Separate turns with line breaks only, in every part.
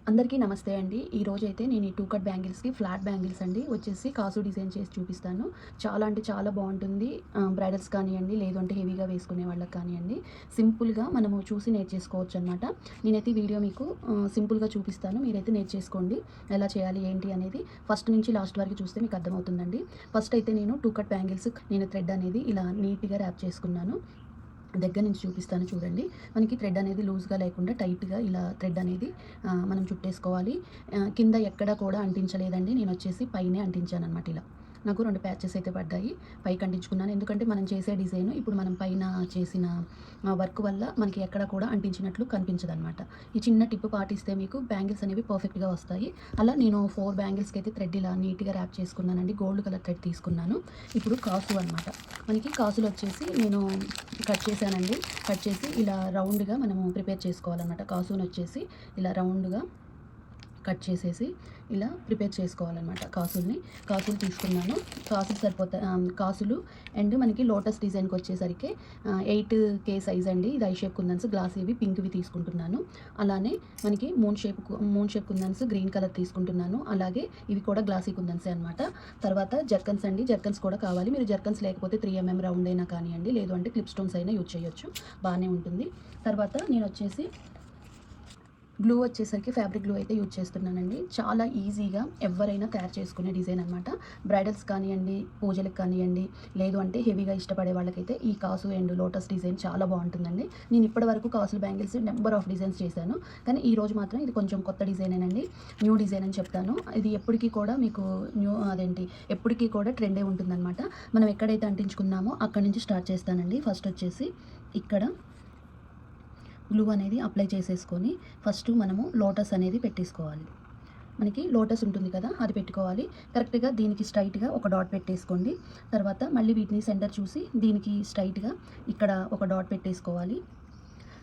అందరికీ నమస్తే అండి. ఈరోజైతే నేను ఈ 2 కట్ బ్యాంగిల్స్‌కి ఫ్లాట్ బ్యాంగిల్స్ అండి వచ్చేసి కాసు డిజైన్ చేసి చూపిస్తాను. చాలా అంటే చాలా బావుంటుంది. బ్రైడల్స్ కానియండి, లేదు అంటే హెవీగా వేసుకునే వాళ్ళకి కానియండి, సింపుల్‌గా మనము చూసి నేర్చేసుకోవచ్చనమాట. నేనైతే ఈ వీడియో మీకు సింపుల్‌గా చూపిస్తాను. మీరైతే నేర్చేసుకోండి. ఎలా చేయాలి ఏంటి అనేది ఫస్ట్ నుంచి లాస్ట్ వరకు చూస్తే మీకు అర్థమవుతుందండి. ఫస్ట్ అయితే నేను 2 కట్ బ్యాంగిల్స్ నేను థ్రెడ్ అనేది ఇలా నీట్‌గా ర్యాప్ చేసుకున్నాను. దగ్గర నుంచి చూపిస్తాను చూడండి. మనకి థ్రెడ్ అనేది లూజ్‌గా లేకుండా టైట్‌గా ఇలా థ్రెడ్ అనేది మనం చుట్టేసుకోవాలి. కింద ఎక్కడ కూడా అంటించలేదండి. నేనొచ్చేసి పైనే అంటించాననమాట ఇలా. నాకు 2 ప్యాచెస్ అయితే పడ్డాయి. పైకి అంటించుకున్నాను. ఎందుకంటే మనం చేసే డిజైన్ ఇప్పుడు మనం పైన చేసిన వర్క్ వల్ల మనకి ఎక్కడ కూడా అంటించినట్లు కనిపించదనమాట. ఈ చిన్న టిప్ పాటిస్తే మీకు బ్యాంగిల్స్ అనేవి పర్ఫెక్ట్‌గా వస్తాయి. అలా నేను 4 బ్యాంగిల్స్‌కి అయితే థ్రెడ్ ఇలా నీట్‌గా ర్యాప్ చేసుకున్నానండి. గోల్డ్ కలర్ థ్రెడ్ తీసుకున్నాను. ఇప్పుడు కాసు అనమాట. మనకి కాసులొచ్చేసి నేను కట్ చేశానండి. కట్ చేసి ఇలా రౌండ్‌గా మనము ప్రిపేర్ చేసుకోవాలన్నమాట. కాసునొచ్చేసి ఇలా రౌండ్‌గా కట్ చేసేసి ఇలా ప్రిపేర్ చేసుకోవాలన్నమాట. కాసులు తీసుకున్నాను. కాసులు అండ్ మనకి లోటస్ డిజైన్‌కి వచ్చేసరికి 8K సైజ్ అండి. ఇది ఐ షేప్ కుందన్స్ గ్లాస్ ఇవి పింక్‌వి తీసుకుంటున్నాను. అలానే మనకి మూన్ షేప్ కుందన్స్ గ్రీన్ కలర్ తీసుకుంటున్నాను. అలాగే ఇవి కూడా గ్లాసీ కుందన్సే అనమాట. తర్వాత జర్కన్స్ అండి. జర్కన్స్ కూడా కావాలి. మీరు జర్కన్స్ లేకపోతే 3mm రౌండ్ అయినా కానియండి. లేదు అంటే క్లిప్ స్టోన్స్ అయినా యూజ్ చేయొచ్చు. బానే ఉంటుంది. తర్వాత నేనొచ్చేసి గ్లూ వచ్చేసరికి ఫ్యాబ్రిక్ గ్లూ అయితే యూజ్ చేస్తున్నానండి. చాలా ఈజీగా ఎవరైనా తయారు చేసుకునే డిజైన్ అనమాట. బ్రైడల్స్ కానియండి, పూజలకు కానియండి, లేదు అంటే హెవీగా ఇష్టపడే వాళ్ళకైతే ఈ కాసు అండ్ లోటస్ డిజైన్ చాలా బాగుంటుందండి. నేను ఇప్పటివరకు కాసులు బ్యాంగిల్స్ నెంబర్ ఆఫ్ డిజైన్స్ చేశాను. కానీ ఈరోజు మాత్రం ఇది కొంచెం కొత్త డిజైనేనండి. న్యూ డిజైన్ అని చెప్తాను. ఇది ఎప్పటికీ కూడా మీకు ఎప్పటికీ కూడా ట్రెండే ఉంటుందన్నమాట. మనం ఎక్కడైతే అంటించుకున్నామో అక్కడి నుంచి స్టార్ట్ చేస్తానండి. ఫస్ట్ వచ్చేసి ఇక్కడ గ్లూ అనేది అప్లై చేసేసుకొని ఫస్ట్ మనము లోటస్ అనేది పెట్టేసుకోవాలి. మనకి లోటస్ ఉంటుంది కదా, అది పెట్టుకోవాలి. కరెక్ట్‌గా దీనికి స్ట్రైట్‌గా ఒక డాట్ పెట్టేసుకోండి. తర్వాత మళ్ళీ వీటిని సెంటర్ చూసి దీనికి స్ట్రైట్‌గా ఇక్కడ ఒక డాట్ పెట్టేసుకోవాలి.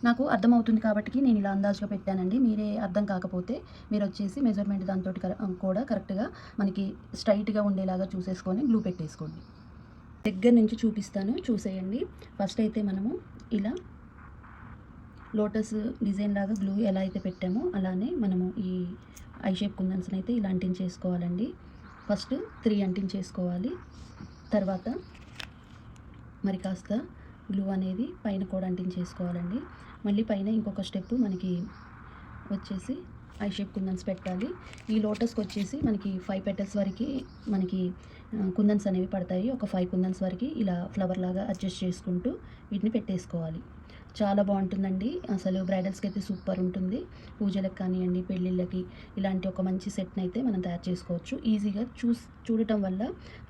నాకు అర్థమవుతుంది కాబట్టి నేను ఇలా అందాజుగా పెట్టానండి. మీరే అర్థం కాకపోతే మీరొచ్చేసి మెజర్‌మెంట్ దాంతోటి కూడా కరెక్ట్‌గా మనకి స్ట్రైట్‌గా ఉండేలాగా చూసేసుకొని గ్లూ పెట్టేసుకోండి. దగ్గర నుంచి చూపిస్తాను చూసేయండి. ఫస్ట్ అయితే మనము ఇలా లోటస్ డిజైన్ లాగా గ్లూ ఎలా అయితే పెట్టామో అలానే మనము ఈ ఐ షేప్ కుందన్స్ని అయితే ఇలా అంటించేసుకోవాలండి. ఫస్ట్ 3 అంటించేసుకోవాలి. తర్వాత మరి కాస్త గ్లూ అనేది పైన కూడా అంటించేసుకోవాలండి. మళ్ళీ పైన ఇంకొక స్టెప్ మనకి వచ్చేసి ఐ షేప్ కుందన్స్ పెట్టాలి. ఈ లోటస్కి వచ్చేసి మనకి 5 పెటల్స్ వరకు మనకి కుందన్స్ అనేవి పడతాయి. ఒక 5 కుందన్స్ వరకు ఇలా ఫ్లవర్ లాగా అడ్జస్ట్ చేసుకుంటూ వీటిని పెట్టేసుకోవాలి. చాలా బాగుంటుందండి. అసలు బ్రైడల్స్కి అయితే సూపర్ ఉంటుంది. పూజలకు కానివ్వండి, పెళ్ళిళ్ళకి ఇలాంటి ఒక మంచి సెట్ని అయితే మనం తయారు చేసుకోవచ్చు. ఈజీగా చూడటం వల్ల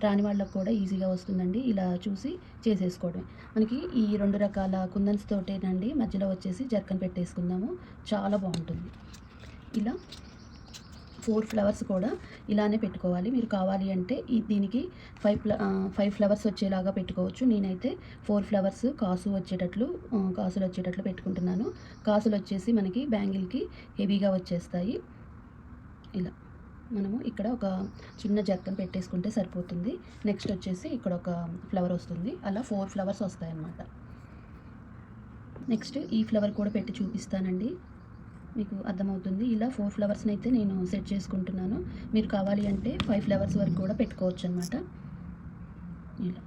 రాని వాళ్ళకు కూడా ఈజీగా వస్తుందండి. ఇలా చూసి చేసేసుకోవడమే. మనకి ఈ 2 రకాల కుందన్స్ తోటేనండి మధ్యలో వచ్చేసి జర్కన్ పెట్టేసుకుందాము. చాలా బాగుంటుంది. ఇలా 4 ఫ్లవర్స్ కూడా ఇలానే పెట్టుకోవాలి. మీరు కావాలి అంటే దీనికి 5 ఫ్లవర్స్ వచ్చేలాగా పెట్టుకోవచ్చు. నేనైతే 4 ఫ్లవర్స్ కాసులు వచ్చేటట్లు పెట్టుకుంటున్నాను. కాసులు వచ్చేసి మనకి బ్యాంగిల్‌కి హెవీగా వచ్చేస్తాయి. ఇలా మనము ఇక్కడ ఒక చిన్న జర్కన్ పెట్టేసుకుంటే సరిపోతుంది. నెక్స్ట్ వచ్చేసి ఇక్కడ ఒక ఫ్లవర్ వస్తుంది. అలా 4 ఫ్లవర్స్ వస్తాయన్నమాట. నెక్స్ట్ ఈ ఫ్లవర్ కూడా పెట్టి చూపిస్తానండి. మీకు అర్థమవుతుంది. ఇలా 4 ఫ్లవర్స్‌ని అయితే నేను సెట్ చేసుకుంటున్నాను. మీరు కావాలి అంటే 5 ఫ్లవర్స్ వరకు కూడా పెట్టుకోవచ్చనమాట. ఇలా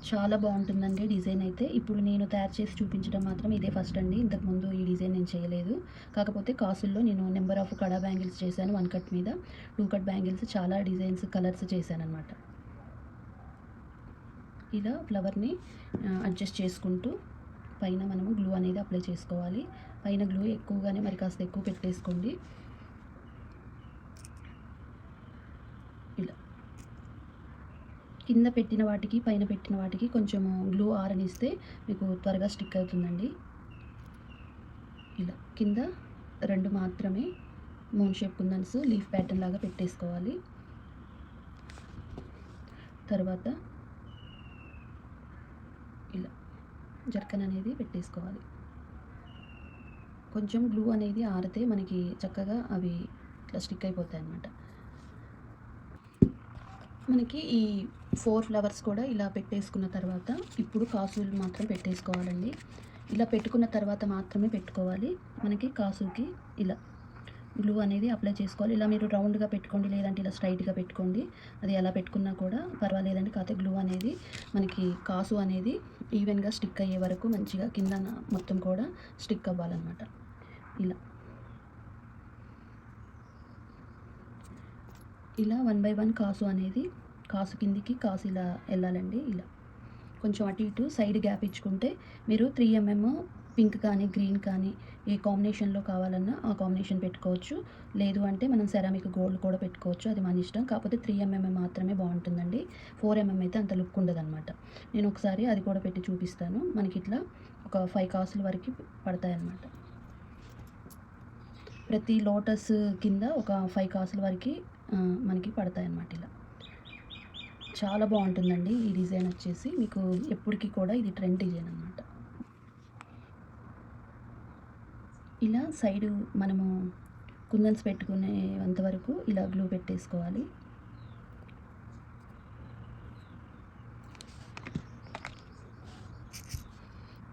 చాలా బాగుంటుందండి డిజైన్ అయితే. ఇప్పుడు నేను తయారు చేసి చూపించడం మాత్రం ఇదే ఫస్ట్ అండి. ఇంతకుముందు ఈ డిజైన్ నేను చేయలేదు. కాకపోతే కాసుల్లో నేను నెంబర్ ఆఫ్ కడా బ్యాంగిల్స్ చేశాను. 1 కట్ మీద 2 కట్ బ్యాంగిల్స్ చాలా డిజైన్స్, కలర్స్ చేశాననమాట. ఇలా ఫ్లవర్‌ని అడ్జస్ట్ చేసుకుంటూ పైన మనము గ్లూ అనేది అప్లై చేసుకోవాలి. పైన గ్లూ ఎక్కువగానే మరి కాస్త ఎక్కువ పెట్టేసుకోండి. ఇలా కింద పెట్టిన వాటికి పైన పెట్టిన వాటికి కొంచెము గ్లూ ఆరనిస్తే మీకు త్వరగా స్టిక్ అవుతుందండి. ఇలా కింద 2 మాత్రమే మూన్ షేప్ కుందన్స్ లీఫ్ ప్యాటర్న్ లాగా పెట్టేసుకోవాలి. తర్వాత ఇలా జర్కన్ అనేది పెట్టేసుకోవాలి. కొంచెం గ్లూ అనేది ఆరితే మనకి చక్కగా అవి ఇట్లా స్టిక్ అయిపోతాయి అన్నమాట. మనకి ఈ 4 ఫ్లవర్స్ కూడా ఇలా పెట్టేసుకున్న తర్వాత ఇప్పుడు కాసులు మాత్రం పెట్టేసుకోవాలండి. ఇలా పెట్టుకున్న తర్వాత మాత్రమే పెట్టుకోవాలి. మనకి కాసుకి ఇలా గ్లూ అనేది అప్లై చేసుకోవాలి. ఇలా మీరు రౌండ్గా పెట్టుకోండి, లేదంటే ఇలా స్ట్రైట్గా పెట్టుకోండి, అది ఎలా పెట్టుకున్నా కూడా పర్వాలేదండి. కాకపోతే గ్లూ అనేది మనకి కాసు అనేది ఈవెన్గా స్టిక్ అయ్యే వరకు మంచిగా కింద మొత్తం కూడా స్టిక్ అవ్వాలన్నమాట. ఇలా ఇలా 1 బై 1 కాసు అనేది కాసు కిందికి కాసు ఇలా వెళ్ళాలండి. ఇలా కొంచెం అటు ఇటు సైడ్ గ్యాప్ ఇచ్చుకుంటే మీరు 3 mm పింక్ కానీ గ్రీన్ కానీ ఏ కాంబినేషన్లో కావాలన్నా ఆ కాంబినేషన్ పెట్టుకోవచ్చు. లేదు అంటే మనం సెరామిక్ గోల్డ్ కూడా పెట్టుకోవచ్చు, అది మన ఇష్టం. కాకపోతే 3 mm మాత్రమే బాగుంటుందండి. 4 mm అయితే అంత లుక్ ఉండదన్నమాట. నేను ఒకసారి అది కూడా పెట్టి చూపిస్తాను. మనకి ఇట్లా ఒక 5 కాసుల వరకు పడతాయన్నమాట. ప్రతి లోటస్ కింద ఒక 5 కాసుల వరకు మనకి పడతాయన్నమాట. ఇలా చాలా బాగుంటుందండి ఈ డిజైన్ వచ్చేసి. మీకు ఎప్పటికీ కూడా ఇది ట్రెండ్ డిజైన్ అన్నమాట. ఇలా సైడు మనము కుందన్స్ పెట్టుకునేంత వరకు ఇలా గ్లూ పెట్టేసుకోవాలి.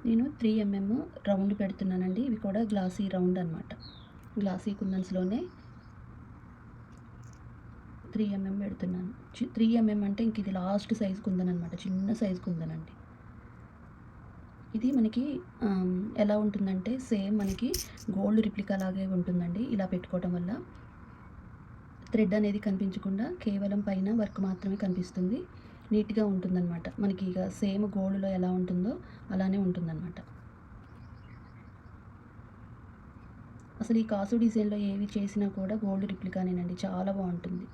నేను 3 mm రౌండ్ పెడుతున్నానండి. ఇవి కూడా గ్లాసీ రౌండ్ అనమాట. గ్లాసీ కుందన్స్లోనే 3 mm పెడుతున్నాను. 3 mm అంటే ఇంక ఇది లాస్ట్ సైజు కుందన్ అనమాట. చిన్న సైజు కుందనండి. ఇది మనకి ఎలా ఉంటుందంటే సేమ్ మనకి గోల్డ్ రిప్లికా లాగే ఉంటుందండి. ఇలా పెట్టుకోవటం వల్ల థ్రెడ్ అనేది కనిపించకుండా కేవలం పైన వర్క్ మాత్రమే కనిపిస్తుంది. నీట్గా ఉంటుందన్నమాట. మనకి ఇక సేమ్ గోల్డ్లో ఎలా ఉంటుందో అలానే ఉంటుందన్నమాట. అసలు ఈ కాసు డిజైన్లో ఏవి చేసినా కూడా గోల్డ్ రిప్లికానేనండి. చాలా బాగుంటుంది.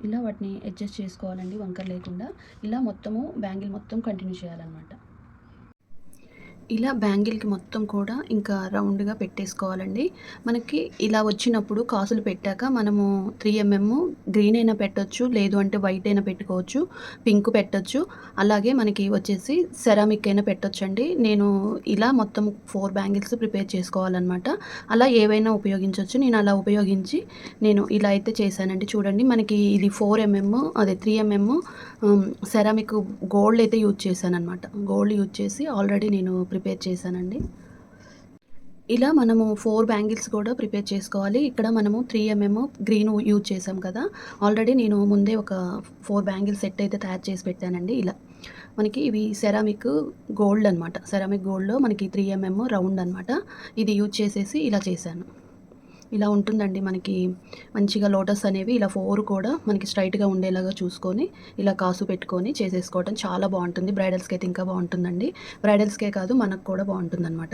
ఇలా వాటిని అడ్జస్ట్ చేసుకోవాలండి వంకర లేకుండా. ఇలా మొత్తము బ్యాంగిల్ మొత్తం కంటిన్యూ చేయాలన్నమాట. ఇలా బ్యాంగిల్కి మొత్తం కూడా ఇంకా రౌండ్గా పెట్టేసుకోవాలండి. మనకి ఇలా వచ్చినప్పుడు కాసులు పెట్టాక మనము 3 mm గ్రీన్ అయినా పెట్టొచ్చు, లేదు అంటే వైట్ అయినా పెట్టుకోవచ్చు, పింక్ పెట్టొచ్చు, అలాగే మనకి వచ్చేసి సెరామిక్ అయినా పెట్టొచ్చండి. నేను ఇలా మొత్తం 4 బ్యాంగిల్స్ ప్రిపేర్ చేసుకోవాలన్నమాట. అలా ఏవైనా ఉపయోగించవచ్చు. నేను అలా ఉపయోగించి నేను ఇలా అయితే చేశానండి. చూడండి, మనకి ఇది 4 mm అదే 3 mm సెరామిక్ గోల్డ్ అయితే యూజ్ చేశానన్నమాట. గోల్డ్ యూజ్ చేసి ఆల్రెడీ నేను ప్రిపేర్ చేశానండి. ఇలా మనము 4 బ్యాంగిల్స్ కూడా ప్రిపేర్ చేసుకోవాలి. ఇక్కడ మనము 3 mm గ్రీన్ యూజ్ చేసాం కదా. ఆల్రెడీ నేను ముందే ఒక 4 బ్యాంగిల్ సెట్ అయితే తయారు చేసి పెట్టానండి. ఇలా మనకి ఇవి సెరామిక్ గోల్డ్ అనమాట. సెరామిక్ గోల్డ్లో మనకి 3 mm రౌండ్ అనమాట. ఇది యూజ్ చేసేసి ఇలా చేశాను. ఇలా ఉంటుందండి. మనకి మంచిగా లోటస్ అనేవి ఇలా 4 కూడా మనకి స్ట్రైట్గా ఉండేలాగా చూసుకొని ఇలా కాసు పెట్టుకొని చేసేసుకోవడం చాలా బాగుంటుంది. బ్రైడల్స్కి అయితే ఇంకా బాగుంటుందండి. బ్రైడల్స్కే కాదు మనకు కూడా బాగుంటుందన్నమాట.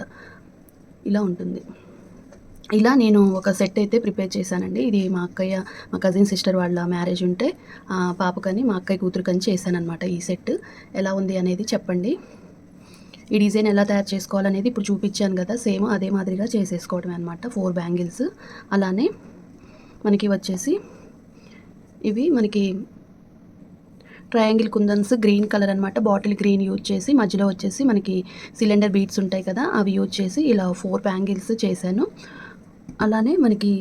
ఇలా ఉంటుంది. ఇలా నేను ఒక సెట్ అయితే ప్రిపేర్ చేశానండి. ఇది మా కజిన్ సిస్టర్ వాళ్ళ మ్యారేజ్ ఉంటే పాపకని మా అక్కయ్య కూతురుకని చేశానన్నమాట. ఈ సెట్ ఎలా ఉంది అనేది చెప్పండి. ఈ డిజైన్ ఎలా తయారు చేసుకోవాలనేది ఇప్పుడు చూపించాను కదా, సేమ్ అదే మాదిరిగా చేసేసుకోవడమే అనమాట. 4 బ్యాంగిల్స్. అలానే మనకి వచ్చేసి ఇవి మనకి ట్రయాంగిల్ కుందన్స్ గ్రీన్ కలర్ అనమాట. బాటిల్ గ్రీన్ యూజ్ చేసి మధ్యలో వచ్చేసి మనకి సిలిండర్ బీడ్స్ ఉంటాయి కదా, అవి యూజ్ చేసి ఇలా 4 బ్యాంగిల్స్ చేశాను. అలానే మనకి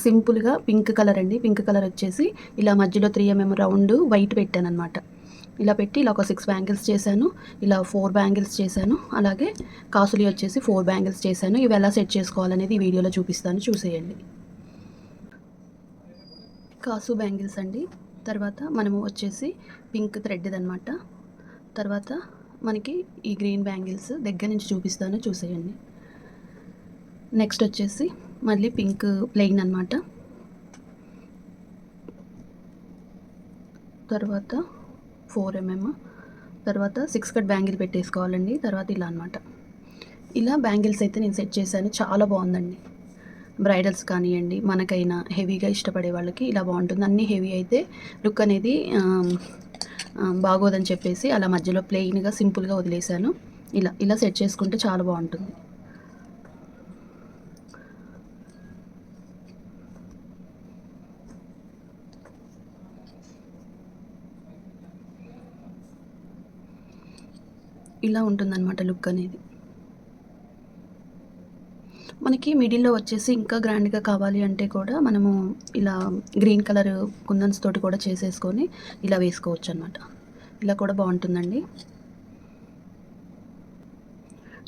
సింపుల్గా పింక్ కలర్ అండి. పింక్ కలర్ వచ్చేసి ఇలా మధ్యలో 3 mm రౌండ్ వైట్ పెట్టాను అనమాట. ఇలా పెట్టి ఇలా ఒక 6 బ్యాంగిల్స్ చేశాను. ఇలా 4 బ్యాంగిల్స్ చేశాను. అలాగే కాసులి వచ్చేసి 4 బ్యాంగిల్స్ చేశాను. ఇవి ఎలా సెట్ చేసుకోవాలనేది ఈ వీడియోలో చూపిస్తాను, చూసేయండి. కాసు బ్యాంగిల్స్ అండి. తర్వాత మనము వచ్చేసి పింక్ థ్రెడ్ అనమాట. తర్వాత మనకి ఈ గ్రీన్ బ్యాంగిల్స్ దగ్గర నుంచి చూపిస్తాను, చూసేయండి. నెక్స్ట్ వచ్చేసి మళ్ళీ పింక్ ప్లెయిన్ అనమాట. తర్వాత 4 mm, తర్వాత 6 కట్ బ్యాంగిల్ పెట్టేసుకోవాలండి. తర్వాత ఇలా అనమాట. ఇలా బ్యాంగిల్స్ అయితే నేను సెట్ చేశాను. చాలా బాగుందండి. బ్రైడల్స్ కానివ్వండి, మనకైనా హెవీగా ఇష్టపడే వాళ్ళకి ఇలా బాగుంటుంది. అన్నీ హెవీ అయితే లుక్ అనేది బాగోదని చెప్పేసి అలా మధ్యలో ప్లెయిన్గా సింపుల్గా వదిలేశాను. ఇలా సెట్ చేసుకుంటే చాలా బాగుంటుంది. ఇలా ఉంటుందన్నమాట లుక్ అనేది. మనకి మిడిల్లో వచ్చేసి ఇంకా గ్రాండ్గా కావాలి అంటే కూడా మనము ఇలా గ్రీన్ కలర్ కుందన్స్ తోటి కూడా చేసేసుకొని ఇలా వేసుకోవచ్చు అనమాట. ఇలా కూడా బాగుంటుందండి.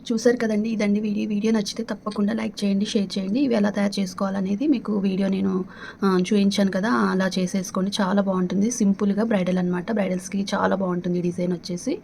చూసారు కదండీ! ఇదండి వీడియో. వీడియో నచ్చితే తప్పకుండా లైక్ చేయండి, షేర్ చేయండి. ఇవి ఎలా తయారు చేసుకోవాలనేది మీకు వీడియో నేను చూయించాను కదా! అలా చేసేసుకోండి. చాలా బావుంటుంది. సింపుల్‌గా బ్రైడల్ అనమాట. బ్రైడల్స్‌కి చాలా బావుంటుంది ఈ డిజైన్ వచ్చేసి.